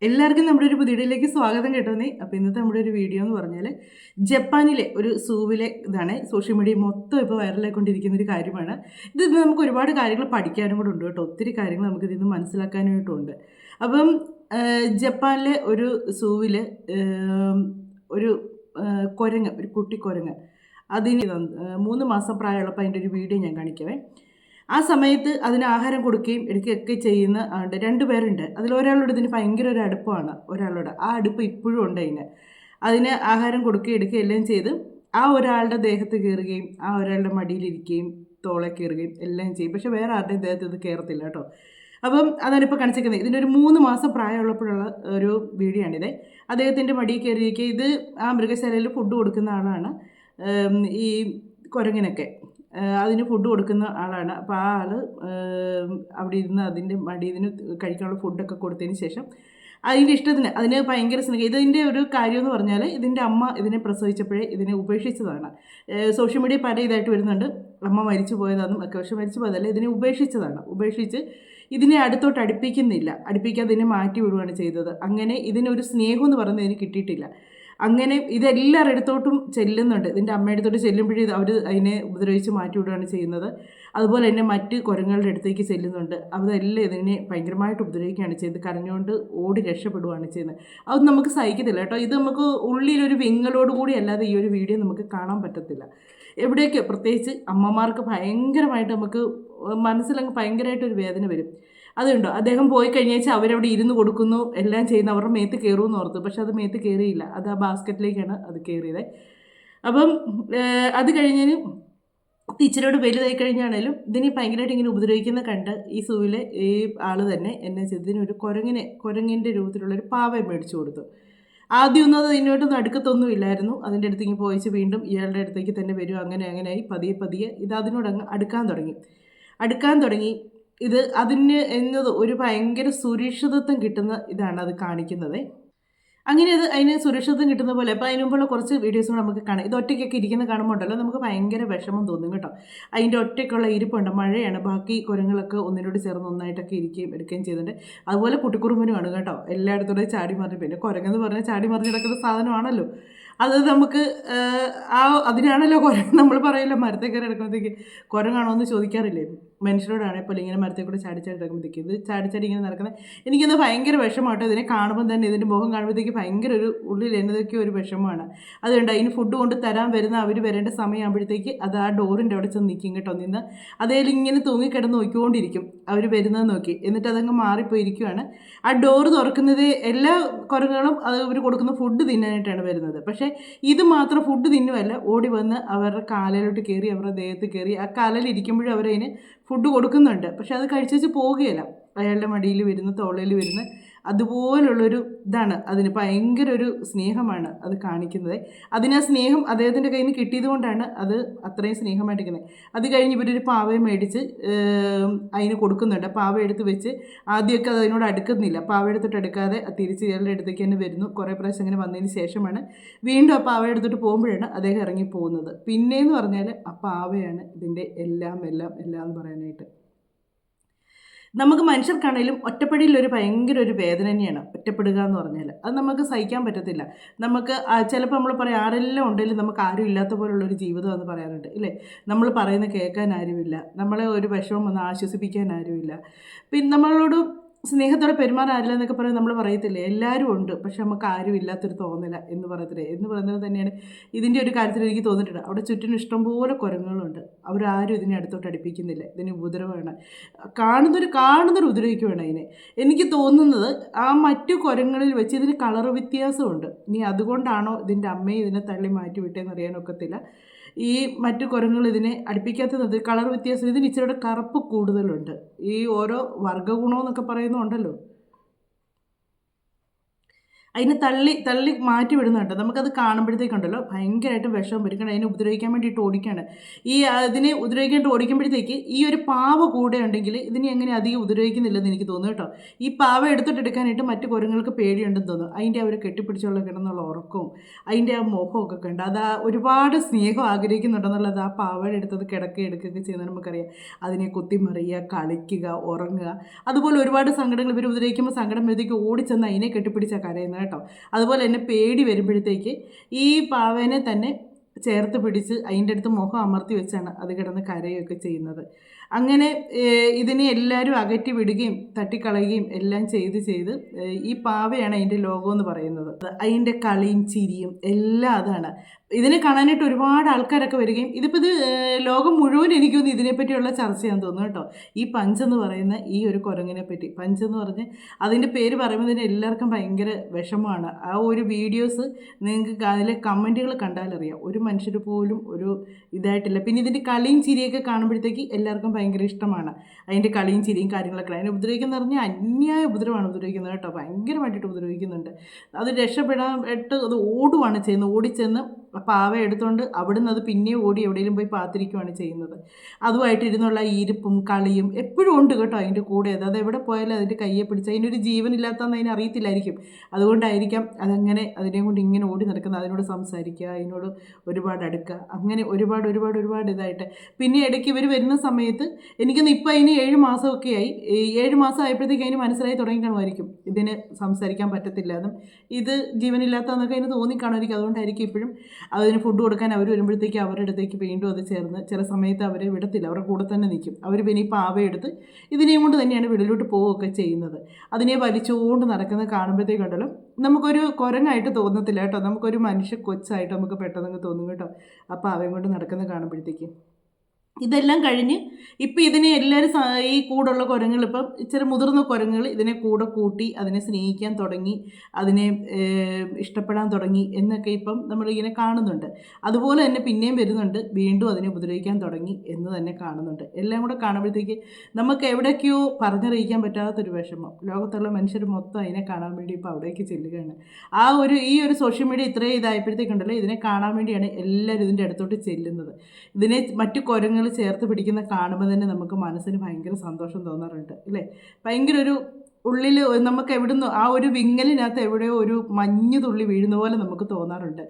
എല്ലാവർക്കും നമ്മുടെ ഒരു പുതിയ വീഡിയോയിലേക്ക് സ്വാഗതം കേട്ടോന്നേ. അപ്പോൾ ഇന്നത്തെ നമ്മുടെ ഒരു വീഡിയോ എന്ന് പറഞ്ഞാൽ ജപ്പാനിലെ ഒരു സൂവിലെ ഇതാണ്. സോഷ്യൽ മീഡിയ മൊത്തം ഇപ്പോൾ വൈറലായിക്കൊണ്ടിരിക്കുന്ന ഒരു കാര്യമാണ്. ഇത് നമുക്ക് ഒരുപാട് കാര്യങ്ങൾ പഠിക്കാനും കൂടെ ഉണ്ട് കേട്ടോ. ഒത്തിരി കാര്യങ്ങൾ നമുക്ക് ഇതിൽ നിന്ന് മനസ്സിലാക്കാനായിട്ടുണ്ട്. അപ്പം ജപ്പാനിലെ ഒരു സൂവിൽ ഒരു കുരങ്ങ്, ഒരു കുട്ടി കുരങ്ങ്, അതിന് 3 മാസം പ്രായമുള്ളപ്പോൾ അതിൻ്റെ ഒരു വീഡിയോ ഞാൻ കാണിക്കവേ. ആ സമയത്ത് അതിന് ആഹാരം കൊടുക്കുകയും എടുക്കുകയൊക്കെ ചെയ്യുന്ന ഉണ്ട്. 2 പേരുണ്ട്. അതിലൊരാളോട് ഇതിന് ഭയങ്കര ഒരു അടുപ്പമാണ്. ഒരാളോട് ആ അടുപ്പം ഇപ്പോഴും ഉണ്ട് അതിന് ആഹാരം കൊടുക്കുകയും എടുക്കുകയും എല്ലാം ചെയ്ത് ആ ഒരാളുടെ ദേഹത്ത് കയറുകയും ആ ഒരാളുടെ മടിയിലിരിക്കുകയും തോളെ കയറുകയും എല്ലാം ചെയ്യും. പക്ഷേ വേറെ ആരുടെയും ദേഹത്ത് ഇത് കയറത്തില്ല കേട്ടോ. അപ്പം അതാണ് ഇപ്പോൾ കാണിച്ചിരിക്കുന്നത്. ഇതിനൊരു 3 മാസം പ്രായമുള്ളപ്പോഴുള്ള ഒരു വീഡിയോ ആണിത്. അദ്ദേഹത്തിൻ്റെ മടിയിൽ കയറിയിരിക്കുക. ഇത് ആ മൃഗശാലയിൽ ഫുഡ് കൊടുക്കുന്ന ആളാണ്. ഈ കുരങ്ങിനൊക്കെ അതിന് ഫുഡ് കൊടുക്കുന്ന ആളാണ്. അപ്പോൾ ആ ആൾ അവിടെ ഇരുന്ന് അതിൻ്റെ ഇതിന് കഴിക്കാനുള്ള ഫുഡൊക്കെ കൊടുത്തതിന് ശേഷം അതിൻ്റെ ഇഷ്ടത്തിന് അതിന് ഭയങ്കര സ്നേഹം. ഇതിൻ്റെ ഒരു കാര്യം എന്ന് പറഞ്ഞാൽ ഇതിൻ്റെ അമ്മ ഇതിനെ പ്രസവിച്ചപ്പോഴേ ഇതിനെ ഉപേക്ഷിച്ചതാണ്. സോഷ്യൽ മീഡിയ പല ഇതായിട്ട് വരുന്നുണ്ട്. അമ്മ മരിച്ചു പോയതാണെന്നും ഒക്കെ. പക്ഷെ മരിച്ചു പോയതല്ല, ഇതിനെ ഉപേക്ഷിച്ചതാണ്. ഉപേക്ഷിച്ച് ഇതിനെ അടുത്തോട്ട് അടുപ്പിക്കാതെ ഇതിനെ മാറ്റി വിടുകയാണ് ചെയ്തത്. അങ്ങനെ ഇതിനൊരു സ്നേഹം എന്ന് പറയുന്നത് ഇതിന് കിട്ടിയിട്ടില്ല. അങ്ങനെ ഇതെല്ലാവരുടെ അടുത്തോട്ടും ചെല്ലുന്നുണ്ട്. ഇതിൻ്റെ അമ്മയുടെ അടുത്തോട്ട് ചെല്ലുമ്പോഴേ അവർ അതിനെ ഉപദ്രവിച്ച് മാറ്റി വിടുകയാണ് ചെയ്യുന്നത്. അതുപോലെ തന്നെ മറ്റ് കുരങ്ങളുടെ അടുത്തേക്ക് ചെല്ലുന്നുണ്ട്. അതെല്ലാം ഇതിനെ ഭയങ്കരമായിട്ട് ഉപദ്രവിക്കുകയാണ് ചെയ്തത്. കരഞ്ഞുകൊണ്ട് ഓടി രക്ഷപ്പെടുകയാണ് ചെയ്യുന്നത്. അത് നമുക്ക് സഹിക്കത്തില്ല കേട്ടോ. ഇത് നമുക്ക് ഉള്ളിലൊരു വിങ്ങലോട് കൂടി അല്ലാതെ ഈ ഒരു വീഡിയോ നമുക്ക് കാണാൻ പറ്റത്തില്ല. എവിടെയൊക്കെ പ്രത്യേകിച്ച് അമ്മമാർക്ക് ഭയങ്കരമായിട്ട് നമുക്ക് മനസ്സിലങ്ങ് ഭയങ്കരമായിട്ടൊരു വേദന വരും. അതുണ്ടോ, അദ്ദേഹം പോയി കഴിഞ്ഞാൽ അവരവിടെ ഇരുന്ന് കൊടുക്കുന്നു, എല്ലാം ചെയ്യുന്നു, അവരുടെ മേത്ത് കയറുമെന്ന് ഓർത്തു. പക്ഷെ അത് മേത്ത് കയറിയില്ല. അത് ആ ബാസ്ക്കറ്റിലേക്കാണ് അത് കയറിയത്. അപ്പം അത് കഴിഞ്ഞതിന് ടീച്ചറോട് വലുതായി കഴിഞ്ഞാണേലും ഇതിനെ ഭയങ്കരമായിട്ട് ഇങ്ങനെ ഉപദ്രവിക്കുന്ന കണ്ട് ഈ സൂവിലെ ഈ ആൾ തന്നെ എന്നെ ചെയ്തതിനൊരു കുരങ്ങിൻ്റെ രൂപത്തിലുള്ളൊരു പാവയെ മേടിച്ചു കൊടുത്തു. ആദ്യമൊന്നും അത് ഇതിനോട്ടൊന്നും അടുക്കത്തൊന്നും ഇല്ലായിരുന്നു. അതിൻ്റെ അടുത്തേക്ക് പോയിച്ച് വീണ്ടും ഇയാളുടെ അടുത്തേക്ക് തന്നെ വരും. അങ്ങനെയായി പതിയെ ഇത് അതിനോടങ്ങ് അടുക്കാൻ തുടങ്ങി. ഇത് അതിന് എന്നത് ഒരു ഭയങ്കര സുരക്ഷിതത്വം കിട്ടുന്ന ഇതാണ് അത് കാണിക്കുന്നത്. അങ്ങനെ അതിന് സുരക്ഷിതത്വം കിട്ടുന്ന പോലെ. അപ്പോൾ അതിന് മുമ്പുള്ള കുറച്ച് വീഡിയോസും നമുക്ക് കാണാം. ഇത് ഒറ്റയ്ക്കൊക്കെ ഇരിക്കുന്ന കാണുമ്പോൾ ഉണ്ടല്ലോ നമുക്ക് ഭയങ്കര വിഷമം തോന്നും കേട്ടോ. അതിൻ്റെ ഒറ്റയ്ക്കുള്ള ഇരിപ്പുണ്ട്. മഴയാണ്. ബാക്കി കുരങ്ങളൊക്കെ ഒന്നിനോട് ചേർന്ന് ഒന്നായിട്ടൊക്കെ ഇരിക്കുകയും എടുക്കുകയും ചെയ്യുന്നുണ്ട്. അതുപോലെ കുട്ടിക്കുറുമ്പനുമാണ് കേട്ടോ. എല്ലായിടത്തോടെ ചാടി മറിഞ്ഞ്, പിന്നെ കുരങ്ങെന്ന് പറഞ്ഞാൽ ചാടി മറിഞ്ഞ് കിടക്കുന്ന സാധനമാണല്ലോ. അത് നമുക്ക് അതിനാണല്ലോ കുരങ്ങ്. നമ്മൾ പറയില്ല മരത്തെ കയറി എടുക്കുമ്പോഴത്തേക്ക് കുരങ്ങാണോ എന്ന് ചോദിക്കാറില്ലേ മനുഷ്യരോടാണെങ്കിൽ പോലും. ഇങ്ങനെ മരത്തെ കൂടെ ചാടി എടുക്കുമ്പോഴത്തേക്ക് ഇത് ചാടി ഇങ്ങനെ നടക്കുന്നത് എനിക്കത് ഭയങ്കര വിഷമമാട്ടോ. ഇതിനെ കാണുമ്പോൾ തന്നെ, ഇതിൻ്റെ മുഖം കാണുമ്പോഴത്തേക്ക് ഭയങ്കര ഒരു ഉള്ളിൽ എന്നതൊക്കെയോ ഒരു വിഷമമാണ്. അതുകൊണ്ട് അതിന് ഫുഡ് കൊണ്ട് തരാൻ വരുന്ന അവർ വരേണ്ട സമയമാകുമ്പോഴത്തേക്ക് അത് ആ ഡോറിൻ്റെ അവിടെ ചെന്ന് നിൽക്കും കേട്ടോ. നിന്ന് അതേലും ഇങ്ങനെ തൂങ്ങിക്കിടന്ന് നോക്കിക്കൊണ്ടിരിക്കും അവർ വരുന്നത് നോക്കി. എന്നിട്ട് അതങ്ങ് മാറിപ്പോയിരിക്കുകയാണ്. ആ ഡോറ് തുറക്കുന്നത് എല്ലാ കുരങ്ങുകളും അത് ഇവർ കൊടുക്കുന്ന ഫുഡ് തിന്നാനായിട്ടാണ് വരുന്നത്. പക്ഷേ ഇത് മാത്രം ഫുഡ് തിന്നുമല്ല, ഓടി വന്ന് അവരുടെ കാലിലോട്ട് കയറി, അവരുടെ ദേഹത്ത് കയറി ആ കാലിലിരിക്കുമ്പോഴും അവരതിന് ഫുഡ് കൊടുക്കുന്നുണ്ട്. പക്ഷെ അത് കഴിച്ചു പോവുകയില്ല. അയാളുടെ മടിയിൽ വരുന്ന, തോളയിൽ വരുന്ന അതുപോലുള്ളൊരു ഇതാണ്. അതിന് ഭയങ്കര ഒരു സ്നേഹമാണ് അത് കാണിക്കുന്നത്. അതിന് ആ സ്നേഹം അദ്ദേഹത്തിൻ്റെ കയ്യിൽ നിന്ന് കിട്ടിയത് കൊണ്ടാണ് അത് അത്രയും സ്നേഹമായിട്ടിരിക്കുന്നത്. അത് കഴിഞ്ഞ് ഇവരൊരു പാവയെ മേടിച്ച് അതിന് കൊടുക്കുന്നുണ്ട്. പാവ എടുത്ത് വെച്ച് ആദ്യമൊക്കെ അത് അതിനോട് അടുക്കുന്നില്ല. പാവ എടുത്തിട്ട് എടുക്കാതെ തിരിച്ച് ഇയാളുടെ അടുത്തേക്ക് തന്നെ വരുന്നു. കുറേ പ്രാവശ്യം അങ്ങനെ വന്നതിന് ശേഷമാണ് വീണ്ടും ആ പാവ എടുത്തിട്ട് പോകുമ്പോഴാണ് അദ്ദേഹം ഇറങ്ങി പോകുന്നത്. പിന്നെയെന്ന് പറഞ്ഞാൽ ആ പാവയാണ് ഇതിൻ്റെ എല്ലാം എന്ന് പറയാനായിട്ട്. നമുക്ക് മനുഷ്യർക്കാണെങ്കിലും ഒറ്റപ്പെടിയിലൊരു ഭയങ്കര ഒരു വേദന തന്നെയാണ് ഒറ്റപ്പെടുക എന്ന് പറഞ്ഞാൽ. അത് നമുക്ക് സഹിക്കാൻ പറ്റത്തില്ല. നമുക്ക് ചിലപ്പോൾ നമ്മൾ പറയും ആരെല്ലാം ഉണ്ടെങ്കിലും നമുക്ക് ആരും ഇല്ലാത്ത പോലുള്ളൊരു ജീവിതം എന്ന് പറയാറുണ്ട് ഇല്ലേ. നമ്മൾ പറയുന്ന കേൾക്കാൻ ആരുമില്ല, നമ്മളെ ഒരു വിഷമം വന്ന് ആശ്വസിപ്പിക്കാൻ ആരുമില്ല, പിന്നെ നമ്മളോട് സ്നേഹത്തോടെ പെരുമാറാറില്ല എന്നൊക്കെ പറയുന്നത് നമ്മൾ പറയത്തില്ലേ. എല്ലാവരും ഉണ്ട്, പക്ഷെ നമുക്ക് ആരും ഇല്ലാത്തൊരു തോന്നല എന്ന് പറയത്തില്ലേ. എന്ന് പറയുന്നത് തന്നെയാണ് ഇതിൻ്റെ ഒരു കാര്യത്തിൽ എനിക്ക് തോന്നിയിട്ടുണ്ട്. അവിടെ ചുറ്റിനും ഇഷ്ടംപോലെ കുരങ്ങുകളുണ്ട്. അവരാരും ഇതിനെ അടുത്തോട്ട് അടുപ്പിക്കുന്നില്ല. ഇതിന് ഉപദ്രവമാണ്. കാണുന്നൊരു ഉപദ്രവിക്കുകയാണ് അതിനെ. എനിക്ക് തോന്നുന്നത് ആ മറ്റു കുരങ്ങളിൽ വെച്ച് ഇതിന് കളർ വ്യത്യാസമുണ്ട്. ഇനി അതുകൊണ്ടാണോ ഇതിൻ്റെ അമ്മയെ ഇതിനെ തള്ളി മാറ്റി വിട്ടേന്ന് അറിയാനൊക്കത്തില്ല. ഈ മറ്റു കുരങ്ങൾ ഇതിനെ അടുപ്പിക്കാത്തത് കളർ വ്യത്യാസം. ഇതിന് ഇച്ചിരിയുടെ കറുപ്പ് കൂടുതലുണ്ട്. ഈ ഓരോ വർഗ്ഗഗുണമെന്നൊക്കെ പറയുന്നുണ്ടല്ലോ. അതിനെ തള്ളി തള്ളി മാറ്റി വിടുന്നുണ്ട്. നമുക്കത് കാണുമ്പോഴത്തേക്കുണ്ടല്ലോ ഭയങ്കരമായിട്ട് വിഷം വരും. കാരണം അതിനെ ഉപദ്രവിക്കാൻ വേണ്ടിയിട്ട് ഓടിക്കുകയാണ്. അതിനെ ഉപദ്രവിക്കാനായിട്ട് ഓടിക്കുമ്പോഴത്തേക്ക് ഈ ഒരു പാവ കൂടെ ഉണ്ടെങ്കിൽ ഇതിനെ എങ്ങനെ അധികം ഉപദ്രവിക്കുന്നില്ലെന്ന് എനിക്ക് തോന്നുന്നു കേട്ടോ. ഈ പാവ എടുക്കാനായിട്ട് മറ്റു കുരങ്ങൾക്ക് പേടിയുണ്ടെന്ന് തോന്നുന്നു. അതിൻ്റെ അവർ കെട്ടിപ്പിടിച്ചുള്ള കിടന്നുള്ള ഉറക്കവും അതിൻ്റെ ആ മുഖമൊക്കെ കണ്ട് അത് ഒരുപാട് സ്നേഹം ആഗ്രഹിക്കുന്നുണ്ടെന്നുള്ളത് ആ പാവയുടെ അടുത്തത് എടുക്കുകയൊക്കെ ചെയ്യുന്നത് നമുക്കറിയാം. അതിനെ കുത്തിമറിയുക, കളിക്കുക, ഉറങ്ങുക, അതുപോലെ ഒരുപാട് സങ്കടങ്ങൾ ഇവർ ഉപദ്രവിക്കുമ്പോൾ സങ്കടം വരുമ്പോഴത്തേക്ക് ഓടിച്ചെന്ന് അതിനെ കെട്ടിപ്പിടിച്ചാൽ കരയുന്നത് കേട്ടോ. അതുപോലെ തന്നെ പേടി വരുമ്പോഴത്തേക്ക് ഈ പാവേനെ തന്നെ ചേർത്ത് പിടിച്ച് അതിൻ്റെ അടുത്ത് മുഖം അമർത്തി വെച്ചാണ് അത് കിടന്ന് കരയുകയൊക്കെ ചെയ്യുന്നത്. അങ്ങനെ ഇതിനെ എല്ലാവരും അകറ്റി വിടുകയും തട്ടിക്കളയുകയും എല്ലാം ചെയ്ത് ഈ പാവയാണ് അതിൻ്റെ ലോകമെന്ന് പറയുന്നത്. അതിൻ്റെ കളിയും ചിരിയും എല്ലാം അതാണ്. ഇതിനെ കാണാനായിട്ട് ഒരുപാട് ആൾക്കാരൊക്കെ വരികയും ഇതിപ്പോൾ ലോകം മുഴുവൻ എനിക്കൊന്ന് ഇതിനെപ്പറ്റിയുള്ള ചർച്ചയാണെന്ന് തോന്നുന്നു കേട്ടോ. ഈ പഞ്ചെന്ന് പറയുന്ന ഈ ഒരു കുരങ്ങിനെ പറ്റി, പഞ്ചെന്ന് പറഞ്ഞ് അതിൻ്റെ പേര് പറയുമ്പോൾ തന്നെ എല്ലാവർക്കും ഭയങ്കര വിഷമമാണ്. ആ ഒരു വീഡിയോസ് നിങ്ങൾക്ക് അതിലെ കമൻറ്റുകൾ കണ്ടാലറിയാം, ഒരു മനുഷ്യർ പോലും ഒരു ഇതായിട്ടില്ല. പിന്നെ ഇതിൻ്റെ കളിയും ചിരിയൊക്കെ കാണുമ്പോഴത്തേക്ക് എല്ലാവർക്കും ഭയങ്കര ഇഷ്ടമാണ്. അതിൻ്റെ കളിയും ചിരിയും കാര്യങ്ങളൊക്കെ. അതിനെ ഉപദ്രവിക്കുന്ന പറഞ്ഞാൽ അന്യായ ഉപദ്രവമാണ് ഉപദ്രവിക്കുന്നത് കേട്ടോ. ഭയങ്കരമായിട്ട് ഉപദ്രവിക്കുന്നുണ്ട്. അത് രക്ഷപ്പെടാനായിട്ട് അത് ഓടുവാണ് ചെയ്യുന്നത്. ഓടിച്ചെന്ന് പാവ എടുത്തുകൊണ്ട് അവിടുന്ന് അത് പിന്നെ ഓടി എവിടെയെങ്കിലും പോയി പാത്തിരിക്കുകയാണ് ചെയ്യുന്നത്. അതുമായിട്ട് ഇരുന്നുള്ള ഈരിപ്പും കളിയും എപ്പോഴും ഉണ്ട് കേട്ടോ അതിൻ്റെ കൂടെ. അത് എവിടെ പോയാലും അതിൻ്റെ കയ്യെ പിടിച്ച് അതിനൊരു ജീവനില്ലാത്തതെന്ന് അതിന് അറിയത്തില്ലായിരിക്കും. അതുകൊണ്ടായിരിക്കാം അതങ്ങനെ അതിനെ കൊണ്ട് ഇങ്ങനെ ഓടി നടക്കുന്നത്. അതിനോട് സംസാരിക്കുക, അതിനോട് ഒരുപാട് അടുക്കുക, അങ്ങനെ ഒരുപാട് ഇതായിട്ട്. പിന്നെ ഇടയ്ക്ക് ഇവർ വരുന്ന സമയത്ത് എനിക്കൊന്ന് ഇപ്പോൾ അതിന് 7 മാസമൊക്കെ ആയി. 7 മാസം ആയപ്പോഴത്തേക്ക് അതിന് മനസ്സിലായി തുടങ്ങി കാണുമായിരിക്കും ഇതിന് സംസാരിക്കാൻ പറ്റത്തില്ല എന്നും ഇത് ജീവനില്ലാത്തതെന്നൊക്കെ അതിന് തോന്നിക്കാണുമായിരിക്കും. അതുകൊണ്ടായിരിക്കും ഇപ്പോഴും അതിന് ഫുഡ് കൊടുക്കാൻ അവർ വരുമ്പോഴത്തേക്ക് അവരുടെ അടുത്തേക്ക് വീണ്ടും അത് ചേർന്ന് ചില സമയത്ത് അവരെ വിടത്തില്ല, അവരുടെ കൂടെ തന്നെ നിൽക്കും. അവർ പിന്നെ ഈ പാവയെടുത്ത് ഇതിനെയും കൊണ്ട് തന്നെയാണ് വെളിയിലോട്ട് പോവുകയൊക്കെ ചെയ്യുന്നത്. അതിനെ വലിച്ചുകൊണ്ട് നടക്കുന്നത് കാണുമ്പോഴത്തേക്കുണ്ടല്ലോ നമുക്കൊരു കുരങ്ങായിട്ട് തോന്നത്തില്ല കേട്ടോ. നമുക്കൊരു മനുഷ്യ കൊച്ചായിട്ട് നമുക്ക് പെട്ടെന്ന് തോന്നും കേട്ടോ ആ പാവയും കൊണ്ട് നടക്കുന്നത് കാണുമ്പോഴത്തേക്കും. ഇതെല്ലാം കഴിഞ്ഞ് ഇപ്പം ഇതിനെ എല്ലാവരും ഈ കൂടുള്ള കുരങ്ങൾ ഇപ്പം ഇച്ചിരി മുതിർന്ന കുരങ്ങൾ ഇതിനെ കൂടെ കൂട്ടി അതിനെ സ്നേഹിക്കാൻ തുടങ്ങി, അതിനെ ഇഷ്ടപ്പെടാൻ തുടങ്ങി എന്നൊക്കെ ഇപ്പം നമ്മളിങ്ങനെ കാണുന്നുണ്ട്. അതുപോലെ തന്നെ പിന്നെയും വരുന്നുണ്ട്, വീണ്ടും അതിനെ ഉപദ്രവിക്കാൻ തുടങ്ങി എന്ന് തന്നെ കാണുന്നുണ്ട്. എല്ലാം കൂടെ കാണുമ്പോഴത്തേക്ക് നമുക്ക് എവിടേക്കോ പറഞ്ഞറിയിക്കാൻ പറ്റാത്തൊരു വിഷമം. ലോകത്തുള്ള മനുഷ്യർ മൊത്തം അതിനെ കാണാൻ വേണ്ടി ഇപ്പോൾ അവിടേക്ക് ചെല്ലുകയാണ്. ഈ ഒരു സോഷ്യൽ മീഡിയ ഇത്രയും ഇതായപ്പോഴത്തേക്കുണ്ടല്ലോ ഇതിനെ കാണാൻ വേണ്ടിയാണ് എല്ലാവരും ഇതിൻ്റെ അടുത്തോട്ട് ചെല്ലുന്നത്. ഇതിനെ മറ്റു കുരങ്ങൾ ചേർത്ത് പിടിക്കുന്ന കാണുമ്പോൾ തന്നെ നമുക്ക് മനസ്സിന് ഭയങ്കര സന്തോഷം തോന്നാറുണ്ട് അല്ലേ. ഭയങ്കര ഒരു ഉള്ളിൽ നമുക്ക് എവിടുന്ന് ആ ഒരു വിങ്ങലിനകത്ത് എവിടെയോ ഒരു മഞ്ഞ് തുള്ളി വീഴുന്ന പോലെ നമുക്ക് തോന്നാറുണ്ട്.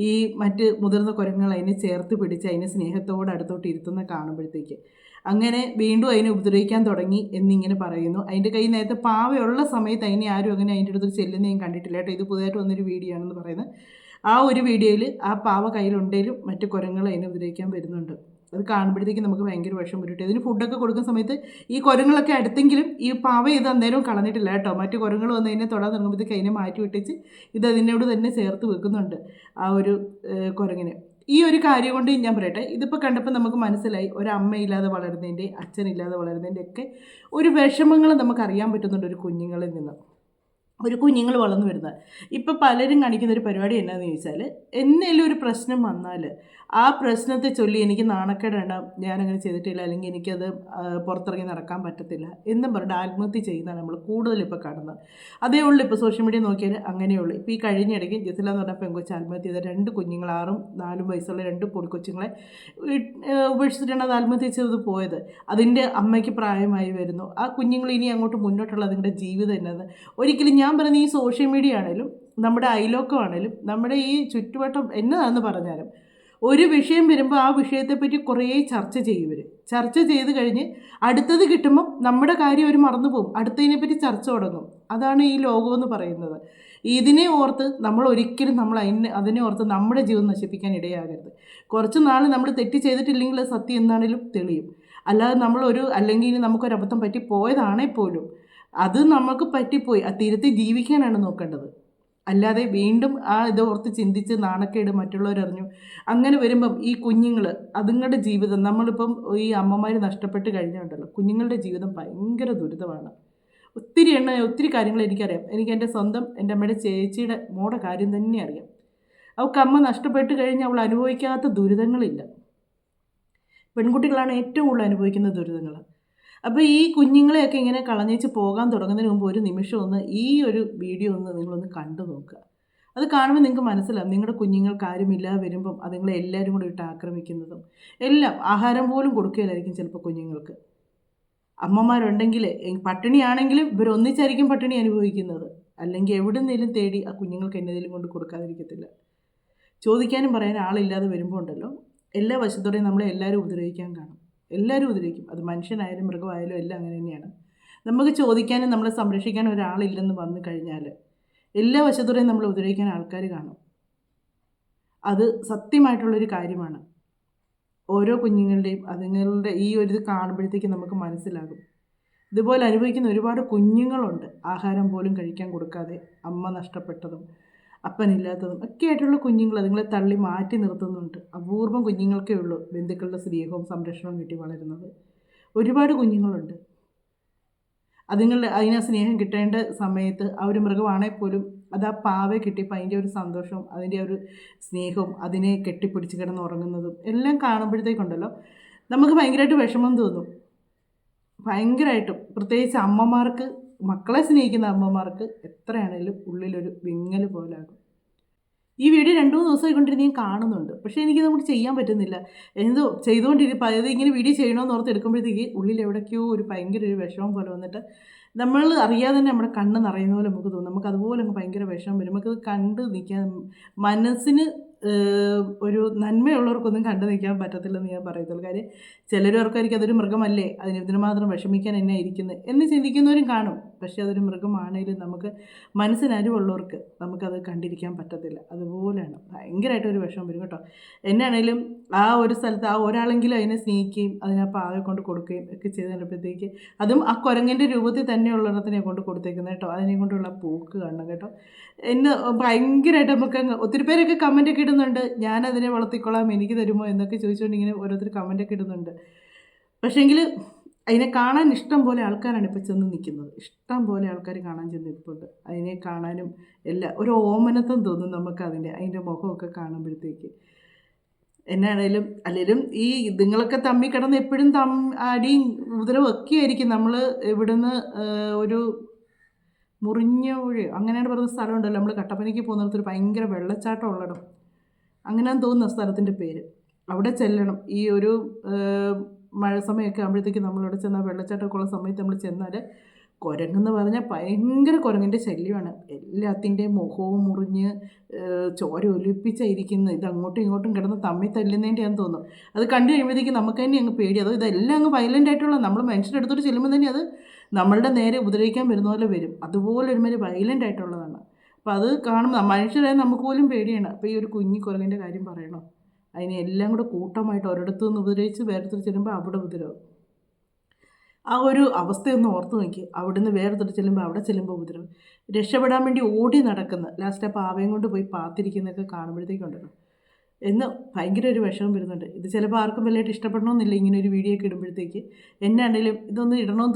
ഈ മറ്റ് മുതിർന്ന കുരങ്ങൾ അതിനെ ചേർത്ത് പിടിച്ച് അതിനെ സ്നേഹത്തോടെ അടുത്തോട്ട് ഇരുത്തുന്ന കാണുമ്പോഴത്തേക്ക്. അങ്ങനെ വീണ്ടും അതിനെ ഉപദ്രവിക്കാൻ തുടങ്ങി എന്നിങ്ങനെ പറയുന്നു. അതിൻ്റെ കയ്യിൽ നേരത്തെ പാവയുള്ള സമയത്ത് അതിനെ ആരും അങ്ങനെ അതിൻ്റെ അടുത്ത് ചെല്ലുന്നതും കണ്ടിട്ടില്ല കേട്ടോ. ഇത് പുതിയതായിട്ട് വന്നൊരു വീഡിയോ ആണെന്ന് പറയുന്നത്. ആ ഒരു വീഡിയോയിൽ ആ പാവ കയ്യിലുണ്ടെങ്കിലും മറ്റു കുരങ്ങൾ അതിനെ ഉപദ്രവിക്കാൻ വരുന്നുണ്ട്. അത് കാണുമ്പോഴത്തേക്കും നമുക്ക് ഭയങ്കര വിഷം വരും. ഇതിന് ഫുഡൊക്കെ കൊടുക്കുന്ന സമയത്ത് ഈ കുരങ്ങളൊക്കെ അടുത്തെങ്കിലും ഈ പാവ ഇത് അന്നേരവും കളഞ്ഞിട്ടില്ല കേട്ടോ. മറ്റു കുരങ്ങൾ വന്ന് അതിനെ തൊടാൻ തുടങ്ങുമ്പോഴത്തേക്ക് അതിനെ മാറ്റി വിട്ടിച്ച് ഇത് അതിനോട് തന്നെ ചേർത്ത് വെക്കുന്നുണ്ട് ആ ഒരു കുരങ്ങിന്. ഈ ഒരു കാര്യം കൊണ്ട് ഞാൻ പറയട്ടെ, ഇതിപ്പോൾ കണ്ടപ്പോൾ നമുക്ക് മനസ്സിലായി ഒരമ്മയില്ലാതെ വളരുന്നതിൻ്റെ, അച്ഛനില്ലാതെ വളരുന്നതിൻ്റെ ഒക്കെ ഒരു വിഷമങ്ങൾ നമുക്കറിയാൻ പറ്റുന്നുണ്ട് ഒരു കുഞ്ഞുങ്ങളിൽ നിന്ന്. ഒരു കുഞ്ഞുങ്ങൾ വളർന്നു വരുന്നത്. ഇപ്പോൾ പലരും കാണിക്കുന്നൊരു പരിപാടി എന്നാന്ന് ചോദിച്ചാൽ, എന്തെങ്കിലും ഒരു പ്രശ്നം വന്നാൽ ആ പ്രശ്നത്തെ ചൊല്ലി എനിക്ക് നാണക്കേടേണ്ട, ഞാനങ്ങനെ ചെയ്തിട്ടില്ല, അല്ലെങ്കിൽ എനിക്കത് പുറത്തിറങ്ങി നടക്കാൻ പറ്റത്തില്ല എന്നും പറഞ്ഞിട്ട് ആത്മഹത്യ ചെയ്യുന്നതാണ് നമ്മൾ കൂടുതലും ഇപ്പോൾ കാണുന്നത്. അതേ ഉള്ളൂ ഇപ്പോൾ സോഷ്യൽ മീഡിയ നോക്കിയാൽ അങ്ങനെയുള്ളൂ. ഇപ്പോൾ ഈ കഴിഞ്ഞിടയ്ക്ക് ജിസില എന്ന് പറഞ്ഞ പെൺകൊച്ച് ആത്മഹത്യ ചെയ്ത 2 കുഞ്ഞുങ്ങൾ, 6ഉം 4ഉം വയസ്സുള്ള 2 പൊടിക്കൊച്ചുങ്ങളെ ഉപേക്ഷിച്ചിട്ടാണ് അത് ആത്മഹത്യ ചെയ്ത് പോയത്. അതിൻ്റെ അമ്മയ്ക്ക് പ്രായമായി വരുന്നു. ആ കുഞ്ഞുങ്ങൾ ഇനി അങ്ങോട്ട് മുന്നോട്ടുള്ള അതിൻ്റെ ജീവിതം എന്നത് ഒരിക്കലും ഞാൻ പറയുന്നത് ഈ സോഷ്യൽ മീഡിയ ആണെങ്കിലും നമ്മുടെ അയലോക്കമാണെങ്കിലും നമ്മുടെ ഈ ചുറ്റുവട്ടം എന്നതാണെന്ന് പറഞ്ഞാലും ഒരു വിഷയം വരുമ്പോൾ ആ വിഷയത്തെപ്പറ്റി കുറേ ചർച്ച ചെയ്യും. ചർച്ച ചെയ്ത് കഴിഞ്ഞ് അടുത്തത് കിട്ടുമ്പം നമ്മുടെ കാര്യം അവർ മറന്നു പോകും, അടുത്തതിനെപ്പറ്റി ചർച്ച തുടങ്ങും. അതാണ് ഈ ലോകമെന്ന് പറയുന്നത്. ഇതിനെ ഓർത്ത് നമ്മൾ ഒരിക്കലും അതിനെ ഓർത്ത് നമ്മുടെ ജീവിതം നശിപ്പിക്കാൻ ഇടയാകരുത്. കുറച്ച് നാൾ നമ്മൾ തെറ്റ് ചെയ്തിട്ടില്ലെങ്കിൽ അത് സത്യം എന്താണെങ്കിലും തെളിയും. അല്ലാതെ അല്ലെങ്കിൽ നമുക്കൊരബദ്ധം പറ്റി പോയതാണെങ്കിൽ പോലും അത് നമുക്ക് പറ്റിപ്പോയി, ആ തിരുത്തി ജീവിക്കാനാണ് നോക്കേണ്ടത്. അല്ലാതെ വീണ്ടും ആ ഇതോർത്ത് ചിന്തിച്ച് നാണക്കേട് മറ്റുള്ളവരറിഞ്ഞു അങ്ങനെ വരുമ്പം ഈ കുഞ്ഞുങ്ങൾ അതുങ്ങളുടെ ജീവിതം നമ്മളിപ്പം ഈ അമ്മമാർ നഷ്ടപ്പെട്ട് കഴിഞ്ഞുണ്ടല്ലോ, കുഞ്ഞുങ്ങളുടെ ജീവിതം ഭയങ്കര ദുരിതമാണ്. ഒത്തിരി കാര്യങ്ങൾ എനിക്കറിയാം. എനിക്ക് എൻ്റെ അമ്മയുടെ ചേച്ചിയുടെ മോടെ കാര്യം തന്നെ അറിയാം. അവൾക്ക് അമ്മ നഷ്ടപ്പെട്ട് കഴിഞ്ഞ് അവൾ അനുഭവിക്കാത്ത ദുരിതങ്ങളില്ല. പെൺകുട്ടികളാണ് ഏറ്റവും കൂടുതൽ അനുഭവിക്കുന്ന ദുരിതങ്ങൾ. അപ്പോൾ ഈ കുഞ്ഞുങ്ങളെയൊക്കെ ഇങ്ങനെ കളഞ്ഞേച്ച് പോകാൻ തുടങ്ങുന്നതിന് മുമ്പ് ഒരു നിമിഷം ഒന്ന് ഈ ഒരു വീഡിയോ ഒന്ന് നിങ്ങളൊന്ന് കണ്ടു നോക്കുക. അത് കാണുമ്പോൾ നിങ്ങൾക്ക് മനസ്സിലാവും നിങ്ങളുടെ കുഞ്ഞുങ്ങൾക്ക് ആരുമില്ലാതെ വരുമ്പം അതുങ്ങളെ എല്ലാവരും കൂടെ ഇട്ട് ആക്രമിക്കുന്നതും എല്ലാം. ആഹാരം പോലും കൊടുക്കുകയില്ലായിരിക്കും ചിലപ്പോൾ കുഞ്ഞുങ്ങൾക്ക്. അമ്മമാരുണ്ടെങ്കിൽ പട്ടിണിയാണെങ്കിലും ഇവരൊന്നിച്ചായിരിക്കും പട്ടിണി അനുഭവിക്കുന്നത്. അല്ലെങ്കിൽ എവിടുന്നേലും തേടി ആ കുഞ്ഞുങ്ങൾക്ക് എന്നതിലും കൊണ്ട് കൊടുക്കാതിരിക്കത്തില്ല. ചോദിക്കാനും പറയാനും ആളില്ലാതെ വരുമ്പോൾ ഉണ്ടല്ലോ, എല്ലാ വശത്തോടെയും നമ്മളെ എല്ലാവരും ഉപദ്രവിക്കാൻ കാണും. എല്ലാവരും ഉപദ്രവിക്കും. അത് മനുഷ്യനായാലും മൃഗമായാലും എല്ലാം അങ്ങനെ തന്നെയാണ്. നമുക്ക് ചോദിക്കാനും നമ്മളെ സംരക്ഷിക്കാനും ഒരാളില്ലെന്ന് വന്നു കഴിഞ്ഞാൽ എല്ലാ വശത്തോടെയും നമ്മളെ ഉപദ്രവിക്കാൻ ആൾക്കാർ കാണും. അത് സത്യമായിട്ടുള്ളൊരു കാര്യമാണ്. ഓരോ കുഞ്ഞുങ്ങളുടെയും അതുങ്ങളുടെ ഈ ഒരു ഇത് കാണുമ്പോഴത്തേക്ക് നമുക്ക് മനസ്സിലാകും. ഇതുപോലെ അനുഭവിക്കുന്ന ഒരുപാട് കുഞ്ഞുങ്ങളുണ്ട്. ആഹാരം പോലും കഴിക്കാൻ കൊടുക്കാതെ അമ്മ നഷ്ടപ്പെട്ടതും അപ്പനില്ലാത്തതും ഒക്കെ ആയിട്ടുള്ള കുഞ്ഞുങ്ങൾ അതുങ്ങളെ തള്ളി മാറ്റി നിർത്തുന്നുണ്ട്. അപൂർവം കുഞ്ഞുങ്ങൾക്കേ ഉള്ളൂ ബന്ധുക്കളുടെ സ്നേഹവും സംരക്ഷണവും കിട്ടി വളരുന്നത്. ഒരുപാട് കുഞ്ഞുങ്ങളുണ്ട്. അതിനെ സ്നേഹം കിട്ടേണ്ട സമയത്ത് ആ ഒരു മൃഗമാണെങ്കിൽ പോലും അത് ആ പാവയെ കിട്ടിയപ്പോൾ അതിൻ്റെ ഒരു സന്തോഷവും അതിൻ്റെ ഒരു സ്നേഹവും അതിനെ കെട്ടിപ്പിടിച്ച് കിടന്ന് ഉറങ്ങുന്നതും എല്ലാം കാണുമ്പോഴത്തേക്കുണ്ടല്ലോ നമുക്ക് ഭയങ്കരമായിട്ട് വിഷമം തോന്നും. ഭയങ്കരമായിട്ടും. പ്രത്യേകിച്ച് അമ്മമാർക്ക്, മക്കളെ സ്നേഹിക്കുന്ന അമ്മമാർക്ക് എത്രയാണേലും ഉള്ളിലൊരു വിങ്ങൽ പോലാകും. ഈ വീഡിയോ 2-3 ദിവസമായിക്കൊണ്ടിരുന്ന് ഞാൻ കാണുന്നുണ്ട്. പക്ഷേ എനിക്ക് നമുക്ക് ചെയ്യാൻ പറ്റുന്നില്ല. എന്തോ ചെയ്തുകൊണ്ടിരിക്കും. അത് ഇങ്ങനെ വീഡിയോ ചെയ്യണമെന്ന് ഓർത്ത് എടുക്കുമ്പോഴത്തേക്ക് ഉള്ളിൽ എവിടേക്കോ ഒരു ഭയങ്കര ഒരു വിഷമം പോലെ വന്നിട്ട് നമ്മൾ അറിയാതെ തന്നെ നമ്മുടെ കണ്ണ് നിറയുന്ന പോലെ നമുക്ക് തോന്നും. നമുക്ക് അതുപോലെ അങ്ങ് ഭയങ്കര വിഷമം വരും. നമുക്കത് കണ്ട് നിൽക്കാൻ മനസ്സിന് ഒരു നന്മയുള്ളവർക്കൊന്നും കണ്ടു നിൽക്കാൻ പറ്റത്തില്ലെന്ന് ഞാൻ പറയത്തുള്ളൂ. കാര്യം ചിലരവർക്കായിരിക്കും അതൊരു മൃഗമല്ലേ, ഇതിന് മാത്രം വിഷമിക്കാൻ എന്നെ ഇരിക്കുന്നത് എന്ന് ചിന്തിക്കുന്നവരും കാണും. പക്ഷേ അതൊരു മൃഗമാണെങ്കിലും നമുക്ക് മനസ്സിനരിവുള്ളവർക്ക് നമുക്കത് കണ്ടിരിക്കാൻ പറ്റത്തില്ല. അതുപോലെയാണ്. ഭയങ്കരമായിട്ടൊരു വിഷമം വരും കേട്ടോ. എന്നാണേലും ആ ഒരു സ്ഥലത്ത് ആ ഒരാളെങ്കിലും അതിനെ സ്നേഹിക്കുകയും അതിനെ പാവെ കൊണ്ട് കൊടുക്കുകയും ഒക്കെ ചെയ്ത് കണ്ടപ്പോഴത്തേക്ക്, അതും ആ കുരങ്ങിൻ്റെ രൂപത്തിൽ തന്നെയുള്ളിടത്തിനെ കൊണ്ട് കൊടുത്തേക്കുന്നത് കേട്ടോ. അതിനെ കൊണ്ടുള്ള പോക്ക് കാണണം കേട്ടോ. എന്നെ ഭയങ്കരമായിട്ട് നമുക്ക് ഒത്തിരി പേരൊക്കെ കമൻറ്റൊക്കെ ഇടുന്നുണ്ട്, ഞാനതിനെ വളർത്തിക്കൊള്ളാം, എനിക്ക് തരുമോ എന്നൊക്കെ ചോദിച്ചുകൊണ്ട് ഇങ്ങനെ ഓരോരുത്തർ കമൻറ്റൊക്കെ ഇടുന്നുണ്ട്. പക്ഷേങ്കിൽ അതിനെ കാണാൻ ഇഷ്ടം പോലെ ആൾക്കാരാണ് ഇപ്പോൾ ചെന്ന് നിൽക്കുന്നത്. ഇഷ്ടം പോലെ ആൾക്കാർ കാണാൻ ചെന്ന് നിൽപ്പുണ്ട്. അതിനെ കാണാനും എല്ലാം ഒരു ഓമനത്വം തോന്നും നമുക്ക് അതിൻ്റെ മുഖമൊക്കെ കാണുമ്പോഴത്തേക്ക്. എന്നാണേലും അല്ലെങ്കിലും ഈ ഇതുങ്ങളൊക്കെ തമ്മി കിടന്ന് എപ്പോഴും അടിയും ഉപദ്രവം ഒക്കെ ആയിരിക്കും. നമ്മൾ ഇവിടുന്ന് ഒരു മുറിഞ്ഞൊഴി അങ്ങനെയാണ് പറയുന്ന സ്ഥലമുണ്ടല്ലോ, നമ്മൾ കട്ടപ്പനയ്ക്ക് പോകുന്നിടത്തൊരു ഭയങ്കര വെള്ളച്ചാട്ടം ഉള്ളിടം, അങ്ങനെയാണെന്ന് തോന്നുന്ന സ്ഥലത്തിൻ്റെ പേര്. അവിടെ ചെല്ലണം. ഈ ഒരു മഴ സമയമൊക്കെ ആകുമ്പോഴത്തേക്ക് നമ്മളിവിടെ ചെന്നാൽ വെള്ളച്ചാട്ടമൊക്കെ ഉള്ള സമയത്ത് നമ്മൾ ചെന്നാൽ കുരങ്ങെന്ന് പറഞ്ഞാൽ ഭയങ്കര കുരങ്ങിൻ്റെ ശല്യമാണ്. എല്ലാത്തിൻ്റെയും മുഖവും മുറിഞ്ഞ് ചോര ഒലിപ്പിച്ചായിരിക്കുന്നത്. ഇത് അങ്ങോട്ടും ഇങ്ങോട്ടും കിടന്ന് തമ്മിൽ തല്ലുന്നതിൻ്റെയാന്ന് തോന്നും. അത് കണ്ടു കഴിയുമ്പോഴത്തേക്ക് നമുക്ക് തന്നെ അങ്ങ് പേടി. അതോ ഇതെല്ലാം അങ്ങ് വയലൻ്റ് ആയിട്ടുള്ള, നമ്മൾ മനുഷ്യരുടെ അടുത്തോട്ട് ചെല്ലുമ്പോൾ തന്നെ അത് നമ്മളുടെ നേരെ ഉപദ്രവിക്കാൻ വരുന്ന പോലെ വരും. അതുപോലെ ഒരുമാതിരി വയലൻ്റ് ആയിട്ടുള്ളതാണ്. അപ്പോൾ അത് കാണുമ്പോൾ മനുഷ്യരായ നമുക്ക് പോലും പേടിയാണ്. അപ്പോൾ ഈ ഒരു കുഞ്ഞി കുരങ്ങിൻ്റെ കാര്യം പറയണോ, അതിനെ എല്ലാം കൂടെ കൂട്ടമായിട്ട് ഒരിടത്തു നിന്ന് ഉപദ്രവിച്ച് വേറെടുത്ത് ചെല്ലുമ്പോൾ അവിടെ ഉപദ്രവം. ആ ഒരു അവസ്ഥയൊന്ന് ഓർത്ത് നോക്കി. അവിടുന്ന് വേറെടുത്ത് ചെല്ലുമ്പോൾ അവിടെ ചെല്ലുമ്പോൾ ഉപദ്രവം. രക്ഷപ്പെടാൻ വേണ്ടി ഓടി നടക്കുന്ന, ലാസ്റ്റ് ആ പാവയും കൊണ്ട് പോയി പാത്തിരിക്കുന്നതൊക്കെ കാണുമ്പോഴത്തേക്കുണ്ടല്ലോ എന്ന് ഭയങ്കര ഒരു വിഷമം വരുന്നുണ്ട്. ഇത് ചിലപ്പോൾ ആർക്കും വലുതായിട്ട് ഇഷ്ടപ്പെടണമെന്നില്ല ഇങ്ങനെ ഒരു വീഡിയോ ഒക്കെ ഇടുമ്പോഴത്തേക്ക്. എന്നാണെങ്കിലും ഇതൊന്ന് ഇടണമെന്ന്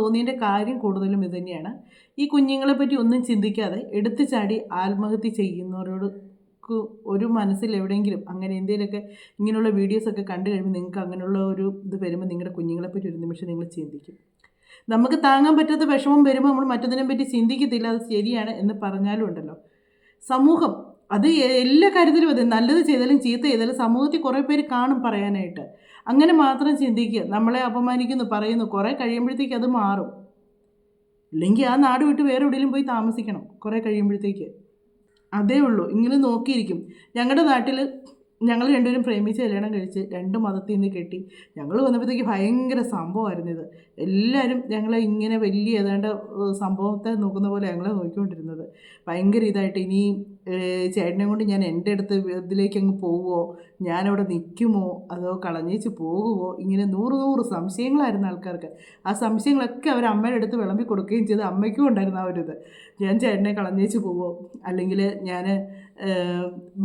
തോന്നിയതിൻ്റെ കാര്യം കൂടുതലും ഇത് തന്നെയാണ്. ഈ കുഞ്ഞുങ്ങളെ പറ്റി ഒന്നും ചിന്തിക്കാതെ എടുത്തു ചാടി ആത്മഹത്യ ചെയ്യുന്നവരോട് ഒരു മനസ്സിൽ എവിടെയെങ്കിലും അങ്ങനെ എന്തെങ്കിലുമൊക്കെ ഇങ്ങനെയുള്ള വീഡിയോസൊക്കെ കണ്ടു കഴിയുമ്പോൾ നിങ്ങൾക്ക് അങ്ങനെയുള്ള ഒരു ഇത് വരുമ്പോൾ നിങ്ങളുടെ കുഞ്ഞുങ്ങളെപ്പറ്റി ഒരു നിമിഷം നിങ്ങൾ ചിന്തിക്കും. നമുക്ക് താങ്ങാൻ പറ്റാത്ത വിഷമം വരുമ്പോൾ നമ്മൾ മറ്റൊന്നിനെ പറ്റി ചിന്തിക്കത്തില്ല. അത് ശരിയാണ് എന്ന് പറഞ്ഞാലും ഉണ്ടല്ലോ, സമൂഹം അത് എല്ലാ കാര്യത്തിലും അത് നല്ലത് ചെയ്താലും ചീത്ത ചെയ്താലും സമൂഹത്തിൽ കുറേ പേര് കാണും പറയാനായിട്ട്. അങ്ങനെ മാത്രം ചിന്തിക്കുക. നമ്മളെ അപമാനിക്കുന്നു പറയുന്നു, കുറേ കഴിയുമ്പോഴത്തേക്ക് അത് മാറും. ഇല്ലെങ്കിൽ ആ നാട് വിട്ട് വേറെ എവിടെയെങ്കിലും പോയി താമസിക്കണം കുറേ കഴിയുമ്പോഴത്തേക്ക്. അതേ ഉള്ളൂ. ഇങ്ങനെ നോക്കിയിരിക്കും. ഞങ്ങളുടെ നാട്ടിൽ ഞങ്ങൾ രണ്ടുപേരും പ്രേമിച്ച് കല്യാണം കഴിച്ച് 2 മതത്തിൽ നിന്ന് കെട്ടി. ഞങ്ങൾ വന്നപ്പോഴത്തേക്ക് ഭയങ്കര സംഭവമായിരുന്നു ഇത്. എല്ലാവരും ഞങ്ങളെ ഇങ്ങനെ വലിയ ഏതാണ്ട് സംഭവത്തെ നോക്കുന്ന പോലെ ഞങ്ങളെ നോക്കിക്കൊണ്ടിരുന്നത്. ഭയങ്കര ഇതായിട്ട് ഇനി ചേട്ടനെ കൊണ്ട് ഞാൻ എൻ്റെ അടുത്ത് ഇതിലേക്ക് അങ്ങ് പോവുമോ, ഞാനവിടെ നിൽക്കുമോ, അതോ കളഞ്ഞേച്ച് പോകുമോ, ഇങ്ങനെ 100 സംശയങ്ങളായിരുന്നു ആൾക്കാർക്ക്. ആ സംശയങ്ങളൊക്കെ അവർ അമ്മയുടെ അടുത്ത് വിളമ്പി കൊടുക്കുകയും ചെയ്ത്. അമ്മയ്ക്കും ഉണ്ടായിരുന്നു ആ ഒരു ഇത്, ഞാൻ ചേട്ടനെ കളഞ്ഞേച്ച് പോവുമോ അല്ലെങ്കിൽ ഞാൻ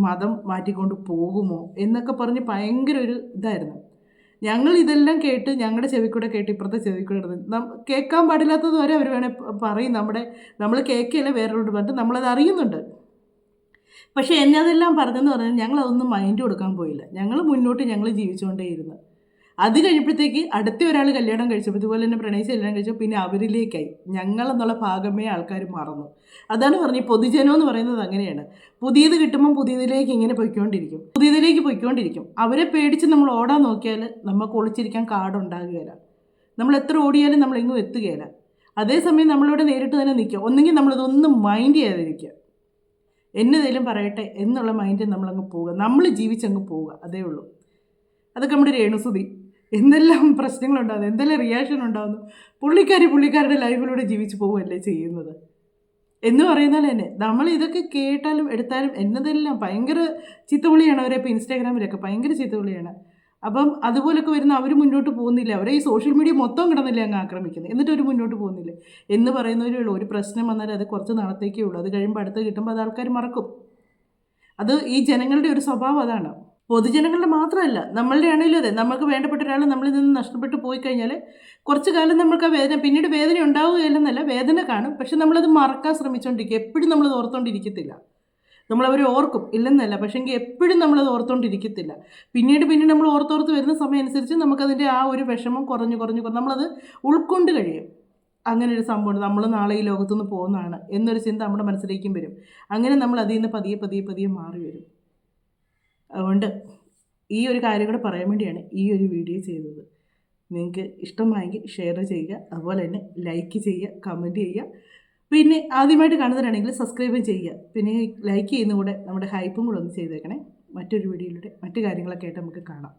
മതം മാറ്റിക്കൊണ്ട് പോകുമോ എന്നൊക്കെ പറഞ്ഞ് ഭയങ്കര ഒരു ഇതായിരുന്നു. ഞങ്ങൾ ഇതെല്ലാം കേട്ട് ഞങ്ങളുടെ ചെവിക്കൂടെ കേട്ട് ഇപ്പുറത്തെ ചെവിക്കൂടെ ഇടുന്നത് കേൾക്കാൻ പാടില്ലാത്തത് വരെ അവർ വേണേൽ പറയും. നമ്മൾ കേൾക്കുകയല്ലേ വേറൊരു പറഞ്ഞിട്ട് നമ്മളത് അറിയുന്നുണ്ട്. പക്ഷേ എന്നെ അതെല്ലാം പറഞ്ഞെന്ന് പറഞ്ഞാൽ ഞങ്ങളതൊന്നും മൈൻഡ് കൊടുക്കാൻ പോയില്ല. ഞങ്ങൾ മുന്നോട്ട് ഞങ്ങൾ ജീവിച്ചുകൊണ്ടേയിരുന്നു. അത് കഴിഞ്ഞപ്പോഴത്തേക്ക് അടുത്ത ഒരാൾ കല്യാണം കഴിച്ചപ്പോൾ ഇതുപോലെ തന്നെ പ്രണയിച്ച് കല്യാണം കഴിച്ചപ്പോൾ പിന്നെ അവരിലേക്കായി. ഞങ്ങളെന്നുള്ള ഭാഗമേ ആൾക്കാർ മറന്നു. അതാണ് പറഞ്ഞത്, പൊതുജനം എന്ന് പറയുന്നത് അങ്ങനെയാണ്. പുതിയത് കിട്ടുമ്പം പുതിയതിലേക്ക് ഇങ്ങനെ പൊയ്ക്കൊണ്ടിരിക്കും. അവരെ പേടിച്ച് നമ്മൾ ഓടാൻ നോക്കിയാൽ നമുക്ക് ഒളിച്ചിരിക്കാൻ കാടുണ്ടാകുകയില്ല. നമ്മൾ എത്ര ഓടിയാലും നമ്മളെങ്ങും എത്തുകയില്ല. അതേസമയം നമ്മളിവിടെ നേരിട്ട് തന്നെ നിൽക്കുക. ഒന്നെങ്കിൽ നമ്മളിതൊന്നും മൈൻഡ് ചെയ്യാതിരിക്കുക, എന്നതേലും പറയട്ടെ എന്നുള്ള മൈൻഡിൽ നമ്മളങ്ങ് പോവുക, നമ്മൾ ജീവിച്ചങ്ങ് പോവുക, അതേ ഉള്ളൂ. അതൊക്കെ നമ്മുടെ രേണുസുതി എന്തെല്ലാം പ്രശ്നങ്ങളുണ്ടാകുന്നു, എന്തെല്ലാം റിയാക്ഷൻ ഉണ്ടാകുന്നു. പുള്ളിക്കാരുടെ ലൈഫിലൂടെ ജീവിച്ച് പോവുകയല്ലേ ചെയ്യുന്നത് എന്ന് പറയുന്നത് തന്നെ. നമ്മൾ ഇതൊക്കെ കേട്ടാലും എടുത്താലും എന്നതെല്ലാം ഭയങ്കര ചീത്തവിളിയാണ്. അവരെ ഇപ്പോൾ ഇൻസ്റ്റാഗ്രാമിലൊക്കെ ഭയങ്കര ചീത്തവിളിയാണ്. അപ്പം അതുപോലൊക്കെ വരുന്ന അവർ മുന്നോട്ട് പോകുന്നില്ല. അവരെ ഈ സോഷ്യൽ മീഡിയ മൊത്തം കിടന്നില്ലേ അങ്ങ് ആക്രമിക്കുന്നത്, എന്നിട്ട് അവർ മുന്നോട്ട് പോകുന്നില്ല എന്ന് പറയുന്നവരേ ഉള്ളൂ. ഒരു പ്രശ്നം വന്നാൽ അത് കുറച്ച് നാളത്തേക്കേ ഉള്ളൂ. അത് കഴിയുമ്പോൾ അടുത്ത് കിട്ടുമ്പോൾ അത് ആൾക്കാർ മറക്കും. അത് ഈ ജനങ്ങളുടെ ഒരു സ്വഭാവം അതാണ്. പൊതുജനങ്ങളുടെ മാത്രമല്ല, നമ്മളുടെ ആണെങ്കിലും അതെ. നമുക്ക് വേണ്ടപ്പെട്ട ഒരാൾ നമ്മളിൽ നിന്ന് നഷ്ടപ്പെട്ടു പോയി കഴിഞ്ഞാൽ കുറച്ച് കാലം നമുക്ക് ആ വേദന, പിന്നീട് വേദന ഉണ്ടാവുകയില്ലെന്നല്ല, വേദന കാണും. പക്ഷെ നമ്മളത് മറക്കാൻ ശ്രമിച്ചുകൊണ്ടിരിക്കുക. എപ്പോഴും നമ്മളത് ഓർത്തുകൊണ്ടിരിക്കത്തില്ല. നമ്മളവരെ ഓർക്കും ഇല്ലെന്നല്ല, പക്ഷേങ്കിൽ എപ്പോഴും നമ്മളത് ഓർത്തുകൊണ്ടിരിക്കത്തില്ല. പിന്നീട് നമ്മൾ ഓർത്തോർത്ത് വരുന്ന സമയം അനുസരിച്ച് നമുക്കതിൻ്റെ ആ ഒരു വിഷമം കുറഞ്ഞ് നമ്മളത് ഉൾക്കൊണ്ട് കഴിയും. അങ്ങനെ ഒരു സംഭവമുണ്ട്. നമ്മൾ നാളെ ഈ ലോകത്തുനിന്ന് പോകുന്നതാണ് എന്നൊരു ചിന്ത നമ്മുടെ മനസ്സിലേക്കും വരും. അങ്ങനെ നമ്മൾ അതിൽ നിന്ന് പതിയെ മാറി വരും. അതുകൊണ്ട് ഈ ഒരു കാര്യം കൂടെ പറയാൻ വേണ്ടിയാണ് ഈ ഒരു വീഡിയോ ചെയ്തത്. നിങ്ങൾക്ക് ഇഷ്ടമായെങ്കിൽ ഷെയർ ചെയ്യുക, അതുപോലെ തന്നെ ലൈക്ക് ചെയ്യുക, കമൻറ്റ് ചെയ്യുക. പിന്നെ ആദ്യമായിട്ട് കാണുന്നവരാണെങ്കിൽ സബ്സ്ക്രൈബും ചെയ്യുക. പിന്നെ ലൈക്ക് ചെയ്യുന്ന കൂടെ നമ്മുടെ ഹൈപ്പും കൂടെ ഒന്ന് ചെയ്തേക്കണേ. മറ്റൊരു വീഡിയോയിലൂടെ മറ്റു കാര്യങ്ങളൊക്കെ ആയിട്ട് നമുക്ക് കാണാം.